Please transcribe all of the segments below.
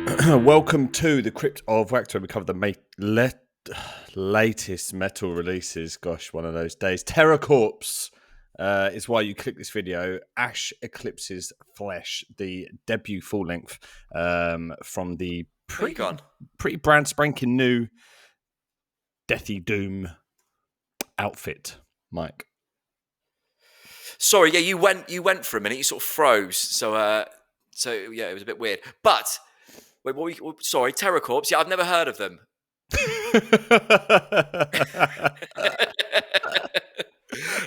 Welcome to the Crypt of Wax, where we cover the latest metal releases. Gosh, one of those days. Terror Corpse is why you click this video. Ash Eclipses Flesh, the debut full length from the pretty brand spanking new Deathy Doom outfit. Mike, sorry, yeah, you went for a minute. You sort of froze, so yeah, it was a bit weird. But wait, sorry, Terror Corps. Yeah, I've never heard of them.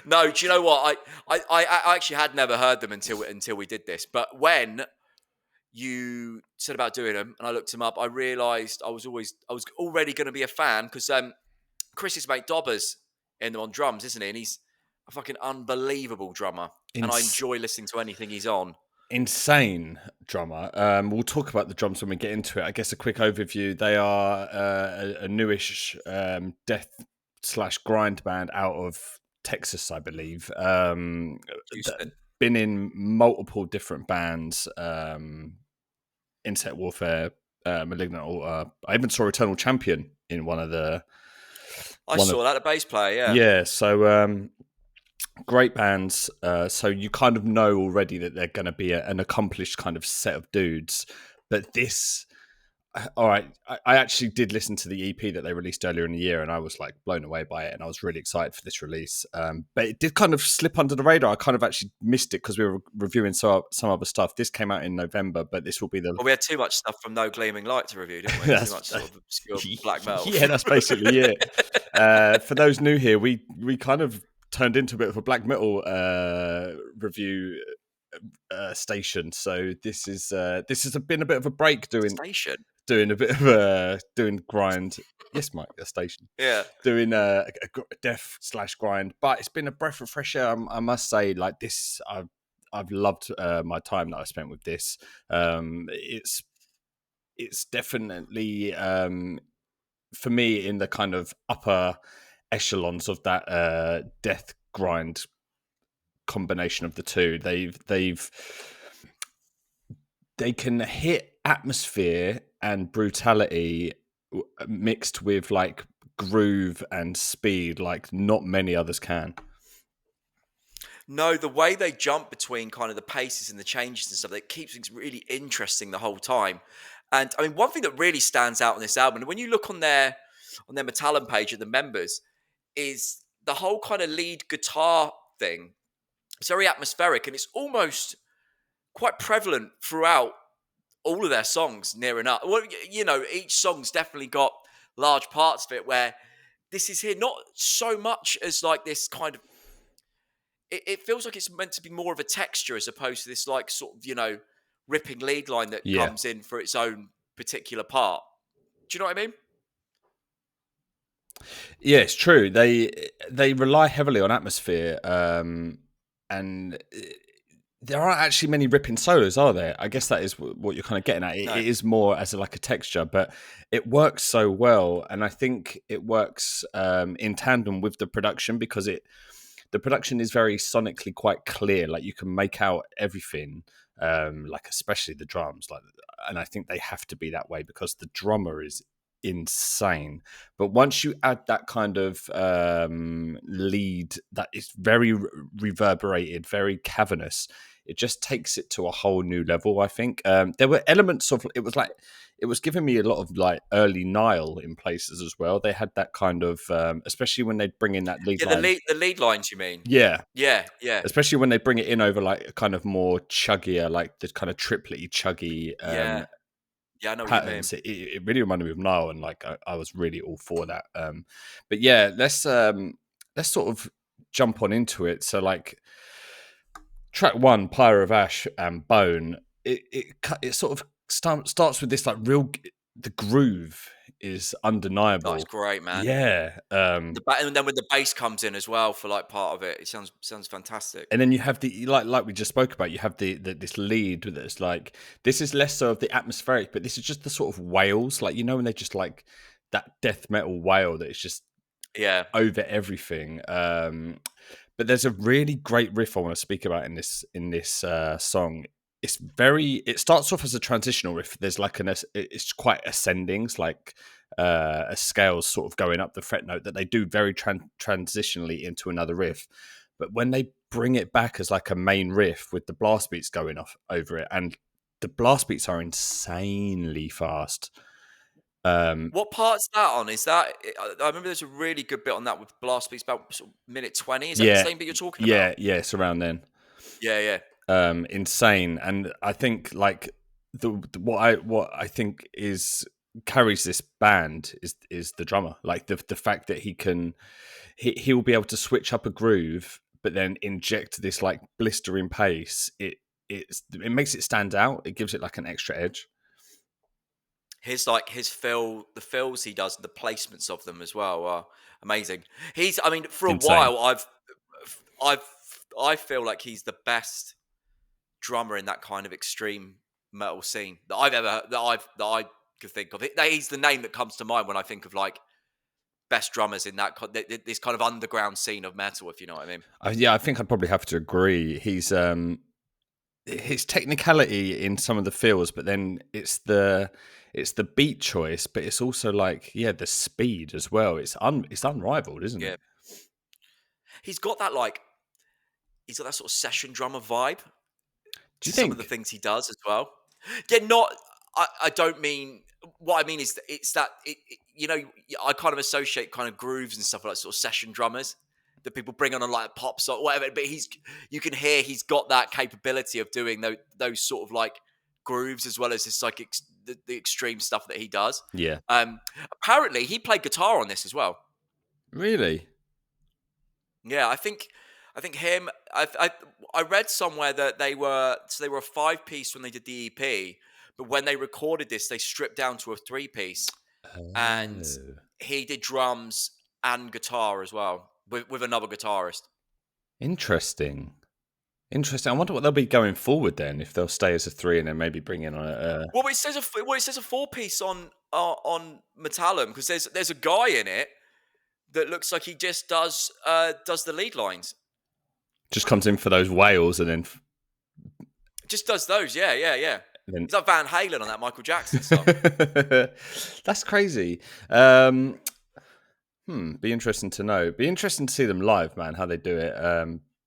No, do you know what? I actually had never heard them until we did this. But when you said about doing them, and I looked them up, I realised I was already going to be a fan because Chris's mate Dobber's in them on drums, isn't he? And he's a fucking unbelievable drummer, and I enjoy listening to anything he's on. Insane drummer. We'll talk about the drums when we get into it. I guess a quick overview. They are a newish death/grind band out of Texas, I believe. Been in multiple different bands. Insect Warfare, Malignant Altar. I even saw Eternal Champion in one of the... I saw that, a bass player, yeah. Yeah, so... great bands, so you kind of know already that they're going to be an accomplished kind of set of dudes. But this, all right, I actually did listen to the EP that they released earlier in the year, and I was like blown away by it, and I was really excited for this release. But it did kind of slip under the radar. I kind of actually missed it because we were reviewing some other stuff. This came out in November, but this will be the... Well, we had too much stuff from No Gleaming Light to review, didn't we? Too much sort of obscure black metal. Yeah, that's basically it. For those new here, we kind of turned into a bit of a black metal review station, so this has been a bit of a break doing a bit of doing grind. Yes, Mike, a station. Yeah, doing a death/grind, but it's been a breath of fresh air. I must say, like this, I've loved my time that I spent with this. It's definitely for me in the kind of upper echelons of that death grind combination of the two. They can hit atmosphere and brutality mixed with like groove and speed like not many others can. No, the way they jump between kind of the paces and the changes and stuff, that keeps things really interesting the whole time. And I mean, one thing that really stands out on this album, and when you look on their Metallum page at the members, is the whole kind of lead guitar thing. It's very atmospheric, and it's almost quite prevalent throughout all of their songs, near enough. Well, you know, each song's definitely got large parts of it where this is here, not so much as like this kind of... It feels like it's meant to be more of a texture as opposed to this like sort of, you know, ripping lead line that comes in for its own particular part. Do you know what I mean? Yeah, it's true. They rely heavily on atmosphere, and there aren't actually many ripping solos, are there? I guess that is what you're kind of getting at. It is more as like a texture, but it works so well, and I think it works in tandem with the production because the production is very sonically quite clear. Like you can make out everything, like especially the drums. Like, and I think they have to be that way because the drummer is insane. But once you add that kind of lead that is very reverberated, very cavernous, it just takes it to a whole new level. I think there were elements of it was giving me a lot of like early Nile in places as well. They had that kind of especially when they'd bring in that lead line. The lead lines, you mean? Yeah. Especially when they bring it in over like a kind of more chuggier, like the kind of triplet-y chuggy yeah, I know patterns. What you mean. It really reminded me of Nile, and like I was really all for that. But yeah, let's sort of jump on into it. So like track 1, Pyre of Ash and Bone, it sort of starts with this like the groove is undeniable. That's great, man. Yeah. And then when the bass comes in as well for like part of it, it sounds fantastic. And then you have the like we just spoke about. You have this lead that's like, this is less so of the atmospheric, but this is just the sort of wails, like, you know, when they just like that death metal wail that is just over everything. But there's a really great riff I want to speak about in this song. it starts off as a transitional riff. There's like it's quite ascending. It's like a scale sort of going up the fret note that they do very transitionally into another riff. But when they bring it back as like a main riff with the blast beats going off over it, and the blast beats are insanely fast. What part's that on? Is that I remember there's a really good bit on that with blast beats about sort of minute 20. Is that the Yeah, same bit you're talking about? yeah, it's around then. Yeah, yeah. Insane. And I think like what I think is carries this band is the drummer. Like the fact that he'll be able to switch up a groove but then inject this like blistering pace. It makes it stand out. It gives it like an extra edge. The fills he does, the placements of them as well are amazing. I mean, for a Insane. while, I feel like he's the best drummer in that kind of extreme metal scene that I could think of. He's the name that comes to mind when I think of like best drummers in this kind of underground scene of metal, if you know what I mean. Yeah, I think I'd probably have to agree. He's his technicality in some of the fills, but then it's the beat choice, but it's also like the speed as well. It's unrivaled, isn't Yeah, it? he's got that sort of session drummer vibe Do to you some of the think? things he does as well. Yeah, not. I don't mean. What I mean is, I kind of associate kind of grooves and stuff like sort of session drummers that people bring on a like pop song, whatever. But you can hear he's got that capability of doing those sort of like grooves as well as this like the extreme stuff that he does. Yeah. Apparently, he played guitar on this as well. Really? Yeah, I think him. I read somewhere that they were a 5-piece when they did the EP, but when they recorded this, they stripped down to a 3-piece, and Oh, he did drums and guitar as well with another guitarist. interesting. Interesting. I wonder what they'll be going forward then, if they'll stay as a 3 and then maybe bring in on a. Well, it says a 4-piece on Metallum because there's a guy in it that looks like he just does the lead lines. Just comes in for those wails and then. Just does those, yeah. Then... He's like Van Halen on that Michael Jackson song. That's crazy. Be interesting to know. Be interesting to see them live, man. How they do it.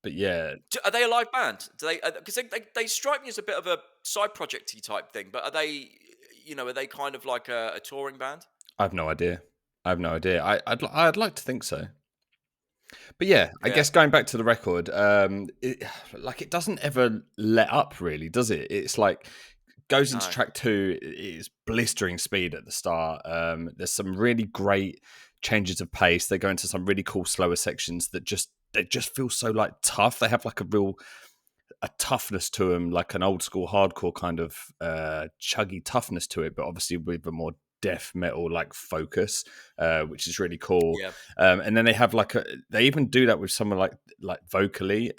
But yeah, Are they a live band? Do they? Because they strike me as a bit of a side projecty type thing. But are they? Are they kind of like a touring band? I have no idea. I'd like to think so. But yeah, I guess going back to the record, it doesn't ever let up, really, does it? It's like goes into track 2, it's blistering speed at the start. There's some really great changes of pace. They go into some really cool slower sections that just feel so like tough. They have like a toughness to them, like an old school hardcore kind of chuggy toughness to it, but obviously with a more death metal like focus, which is really cool. Yeah. And then they have they even do that with someone like vocally.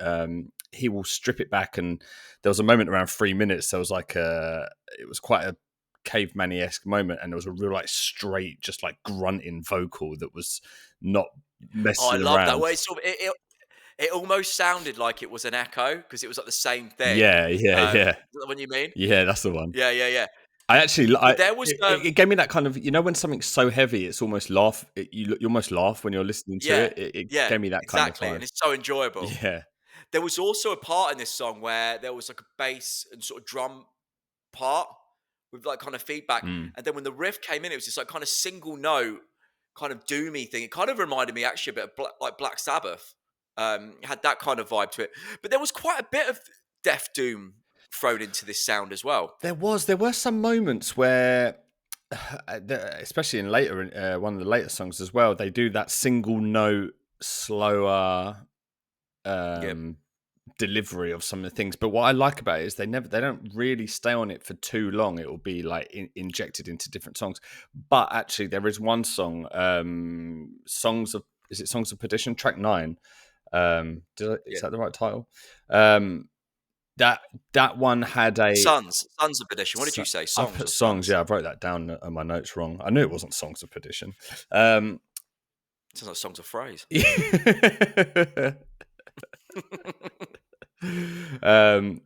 He will strip it back, and there was a moment around 3 minutes. There was it was quite a caveman-esque moment, and there was a real like straight, just like grunting vocal that was not messing around. I love that way. It almost sounded like it was an echo because it was like the same thing. Yeah. Is that what you mean? Yeah, that's the one. Yeah. I actually, There was it gave me that kind of, when something's so heavy, it's almost you almost laugh when you're listening to it. It gave me that kind of vibe. And it's so enjoyable. Yeah. There was also a part in this song where there was like a bass and sort of drum part with like kind of feedback, and then when the riff came in, it was this like kind of single note, kind of doomy thing. It kind of reminded me actually a bit of Black Sabbath. Had that kind of vibe to it, but there was quite a bit of death doom thrown into this sound as well. There were some moments where, especially in one of the later songs as well, they do that single note, slower delivery of some of the things. But what I like about it is they don't really stay on it for too long. It will be like injected into different songs. But actually, there is one song, Songs of Perdition, track 9. Is that the right title? That one had a Sons of Perdition. What did you say? I put songs. Yeah, I wrote that down on my notes wrong. I knew it wasn't Songs of Perdition. Sounds like Songs of Phrase. That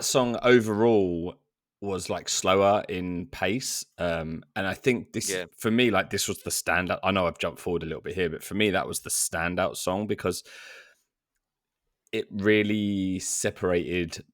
song overall was like slower in pace, and I think this, Yeah. for me, like this was the standout. I know I've jumped forward a little bit here, but for me that was the standout song because it really separated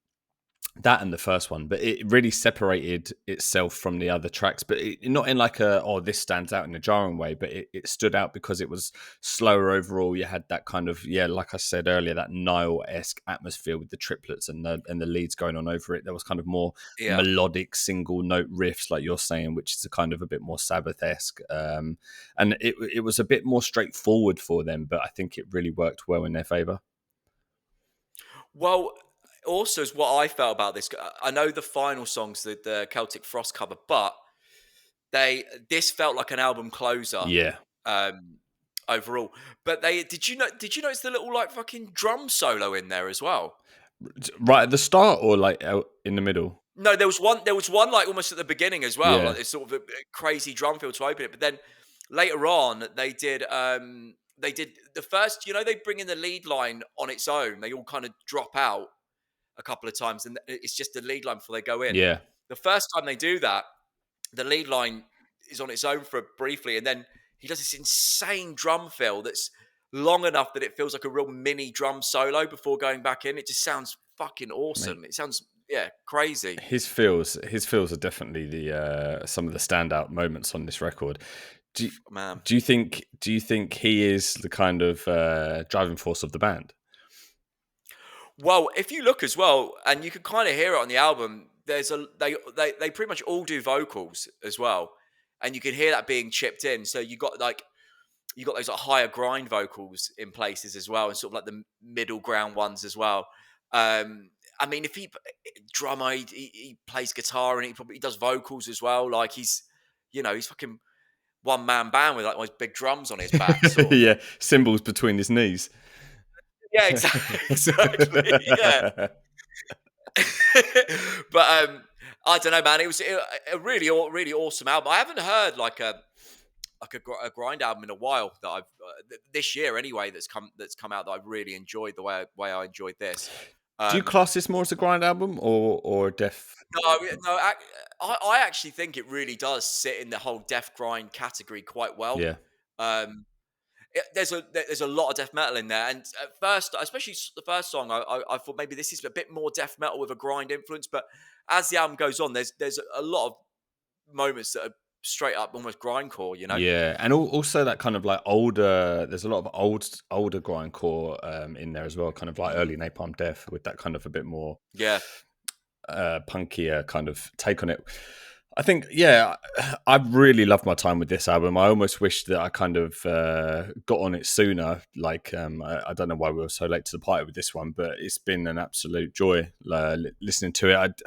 that and the first one, but it really separated itself from the other tracks, but not in like this stands out in a jarring way, but it stood out because it was slower overall. You had that kind of, like I said earlier, that Nile-esque atmosphere with the triplets and the leads going on over it. There was kind of more Yeah. melodic single note riffs, like you're saying, which is a kind of a bit more Sabbath-esque, and it was a bit more straightforward for them, but I think it really worked well in their favor. Well, also is what I felt about this. I know the final songs, the Celtic Frost cover, but this felt like an album closer. Yeah. Um, overall, but did you notice the little like fucking drum solo in there as well? Right at the start or like out in the middle? No, there was one like almost at the beginning as well, Yeah. like this sort of a crazy drum fill to open it. But then later on, they did the first. They bring in the lead line on its own. They all kind of drop out a couple of times, and it's just the lead line before they go in. Yeah. The first time they do that, the lead line is on its own for briefly, and then he does this insane drum fill that's long enough that it feels like a real mini drum solo before going back in. It just sounds fucking awesome. Mate. It sounds crazy. His feels are definitely the some of the standout moments on this record. Man. Do you think he is the kind of driving force of the band? Well, if you look as well, and you can kind of hear it on the album, they pretty much all do vocals as well, and you can hear that being chipped in. So you got those like higher grind vocals in places as well, and sort of like the middle ground ones as well. I mean, if he drummer, he plays guitar and he does vocals as well. Like he's fucking one man band with like those big drums on his back, sort of. Yeah, cymbals between his knees. Yeah, exactly, exactly. Yeah. But I don't know, man. It was a really, really awesome album. I haven't heard like a grind album in a while that I've this year anyway. That's come out that I've really enjoyed the way I enjoyed this. Do you class this more as a grind album or a death? No. I actually think it really does sit in the whole death grind category quite well. Yeah. Um, there's a lot of death metal in there, and at first, especially the first song, I thought maybe this is a bit more death metal with a grind influence. But as the album goes on, there's a lot of moments that are straight up almost grindcore. Yeah, and also that kind of like older. There's a lot of older grindcore in there as well, kind of like early Napalm Death with that kind of a bit more Yeah. punkier kind of take on it. I think, I really loved my time with this album. I almost wish that I kind of got on it sooner. Like, I don't know why we were so late to the party with this one, but it's been an absolute joy listening to it.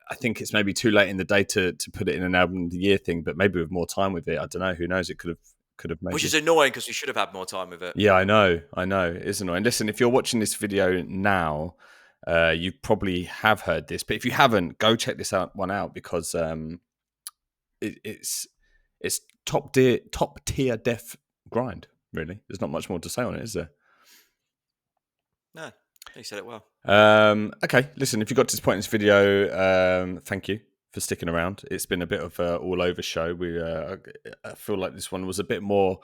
I think it's maybe too late in the day to put it in an album of the year thing, but maybe with more time with it, I don't know. Who knows? It could have made. Which is annoying because we should have had more time with it. Yeah, I know. It is annoying. Listen, if you're watching this video now, you probably have heard this, but if you haven't, go check this one out because it's top tier death grind. Really, there's not much more to say on it, is there? No, you said it well. Okay, listen, if you got to this point in this video, thank you for sticking around. It's been a bit of a all over show. I feel like this one was a bit more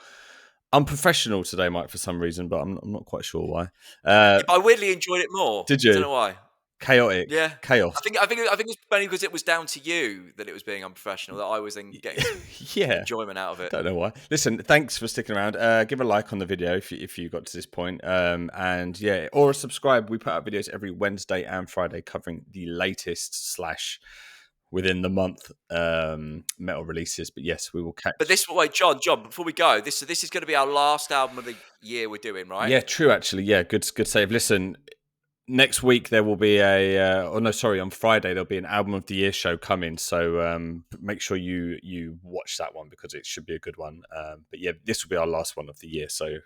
unprofessional today, Mike, for some reason, but I'm not quite sure why. I weirdly enjoyed it more. Did you? I don't know why. Chaotic. Yeah. Chaos. I think it's mainly because it was down to you that it was being unprofessional that I was then getting enjoyment out of it. Don't know why. Listen, thanks for sticking around. Give a like on the video if you got to this point. Or subscribe. We put out videos every Wednesday and Friday covering the latest / within the month metal releases. But yes, we will catch. But John, before we go, this is going to be our last album of the year we're doing, right? Yeah, true. Actually, yeah, good save. Listen. Next week there will be on Friday there'll be an album of the year show coming. So make sure you watch that one because it should be a good one. But yeah, this will be our last one of the year. So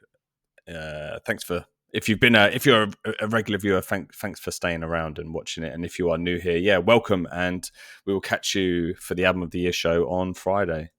thanks for if you're a regular viewer, thanks for staying around and watching it. And if you are new here, welcome, and we will catch you for the album of the year show on Friday.